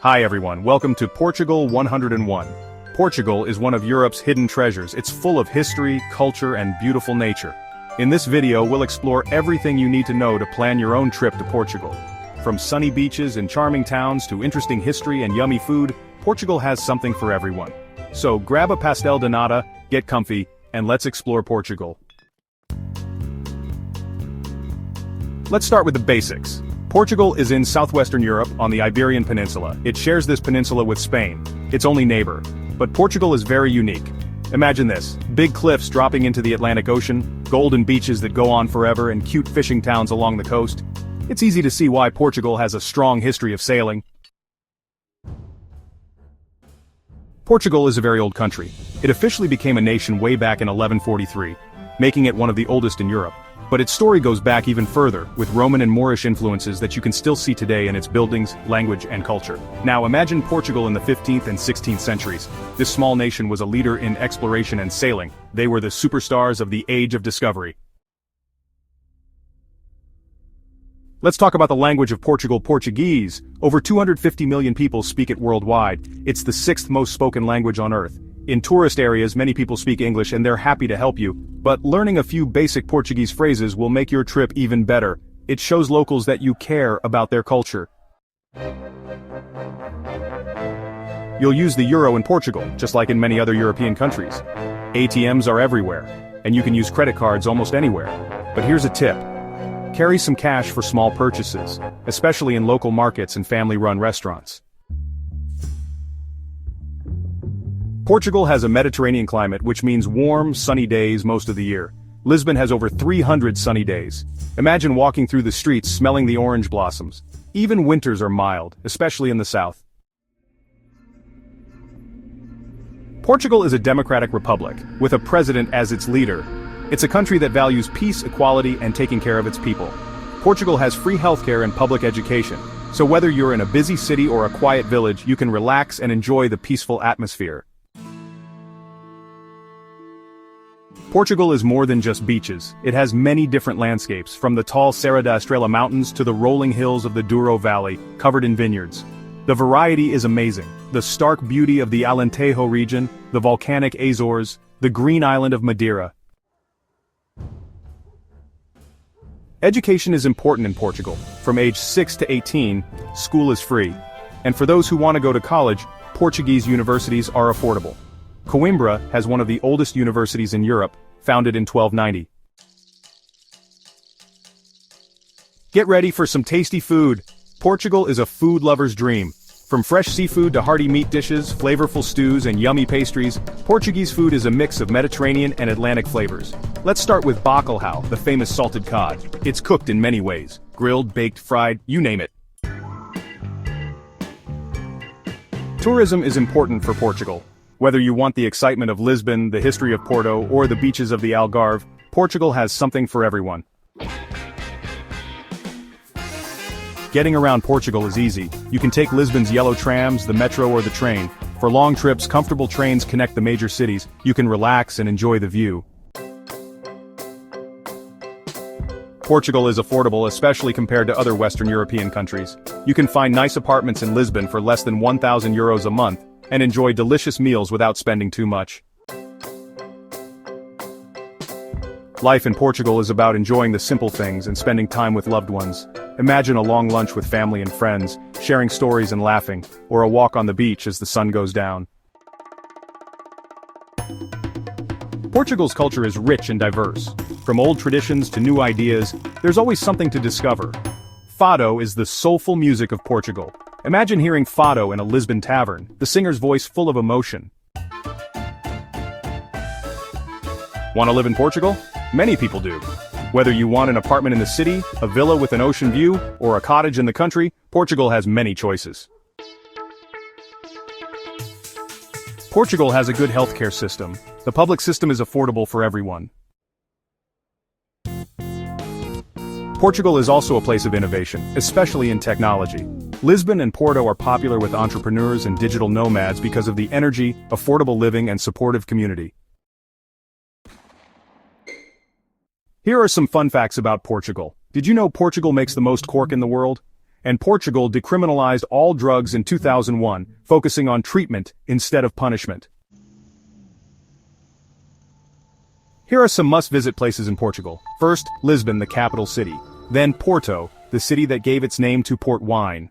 Hi everyone, welcome to Portugal 101. Portugal is one of Europe's hidden treasures. It's full of history, culture, and beautiful nature. In this video, we'll explore everything you need to know to plan your own trip to Portugal. From sunny beaches and charming towns to interesting history and yummy food, Portugal has something for everyone. So grab a pastel de nata, get comfy, and let's explore Portugal. Let's start with the basics. Portugal is in southwestern Europe on the Iberian Peninsula. It shares this peninsula with Spain, its only neighbor. But Portugal is very unique. Imagine this, big cliffs dropping into the Atlantic Ocean, golden beaches that go on forever, and cute fishing towns along the coast. It's easy to see why Portugal has a strong history of sailing. Portugal is a very old country. It officially became a nation way back in 1143, making it one of the oldest in Europe. But its story goes back even further, with Roman and Moorish influences that you can still see today in its buildings, language, and culture. Now imagine Portugal in the 15th and 16th centuries. This small nation was a leader in exploration and sailing. They were the superstars of the Age of Discovery. Let's talk about the language of Portugal, Portuguese. Over 250 million people speak it worldwide. It's the 6th most spoken language on Earth. In tourist areas, many people speak English and they're happy to help you, but learning a few basic Portuguese phrases will make your trip even better. It shows locals that you care about their culture. You'll use the euro in Portugal, just like in many other European countries. ATMs are everywhere, and you can use credit cards almost anywhere. But here's a tip. Carry some cash for small purchases, especially in local markets and family-run restaurants. Portugal has a Mediterranean climate, which means warm, sunny days most of the year. Lisbon has over 300 sunny days. Imagine walking through the streets smelling the orange blossoms. Even winters are mild, especially in the south. Portugal is a democratic republic, with a president as its leader. It's a country that values peace, equality, and taking care of its people. Portugal has free healthcare and public education, so whether you're in a busy city or a quiet village, you can relax and enjoy the peaceful atmosphere. Portugal is more than just beaches. It has many different landscapes, from the tall Serra da Estrela mountains to the rolling hills of the Douro Valley, covered in vineyards. The variety is amazing. The stark beauty of the Alentejo region, the volcanic Azores, the green island of Madeira. Education is important in Portugal. From age 6 to 18, school is free. And for those who want to go to college, Portuguese universities are affordable. Coimbra has one of the oldest universities in Europe, founded in 1290. Get ready for some tasty food. Portugal is a food lover's dream. From fresh seafood to hearty meat dishes, flavorful stews, and yummy pastries, Portuguese food is a mix of Mediterranean and Atlantic flavors. Let's start with bacalhau, the famous salted cod. It's cooked in many ways: grilled, baked, fried, you name it. Tourism is important for Portugal. Whether you want the excitement of Lisbon, the history of Porto, or the beaches of the Algarve, Portugal has something for everyone. Getting around Portugal is easy. You can take Lisbon's yellow trams, the metro, or the train. For long trips, comfortable trains connect the major cities. You can relax and enjoy the view. Portugal is affordable, especially compared to other Western European countries. You can find nice apartments in Lisbon for less than 1,000 euros a month, and enjoy delicious meals without spending too much. Life in Portugal is about enjoying the simple things and spending time with loved ones. Imagine a long lunch with family and friends, sharing stories and laughing, or a walk on the beach as the sun goes down. Portugal's culture is rich and diverse. From old traditions to new ideas, there's always something to discover. Fado is the soulful music of Portugal. Imagine hearing fado in a Lisbon tavern, the singer's voice full of emotion. Want to live in Portugal? Many people do. Whether you want an apartment in the city, a villa with an ocean view, or a cottage in the country, Portugal has many choices. Portugal has a good healthcare system. The public system is affordable for everyone. Portugal is also a place of innovation, especially in technology. Lisbon and Porto are popular with entrepreneurs and digital nomads because of the energy, affordable living, and supportive community. Here are some fun facts about Portugal. Did you know Portugal makes the most cork in the world? and Portugal decriminalized all drugs in 2001, focusing on treatment instead of punishment. Here are some must-visit places in Portugal. First, Lisbon, the capital city. Then Porto, the city that gave its name to port wine.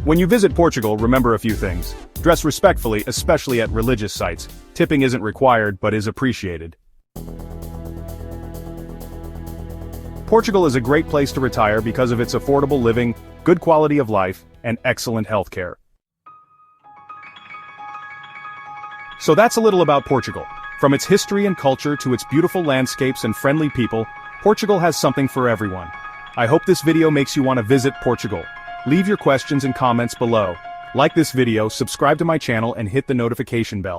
When you visit Portugal, remember a few things. Dress respectfully, especially at religious sites. Tipping isn't required, but is appreciated. Portugal is a great place to retire because of its affordable living, good quality of life, and excellent healthcare. So that's a little about Portugal. From its history and culture to its beautiful landscapes and friendly people, Portugal has something for everyone. I hope this video makes you want to visit Portugal. Leave your questions and comments below. Like this video, subscribe to my channel and hit the notification bell.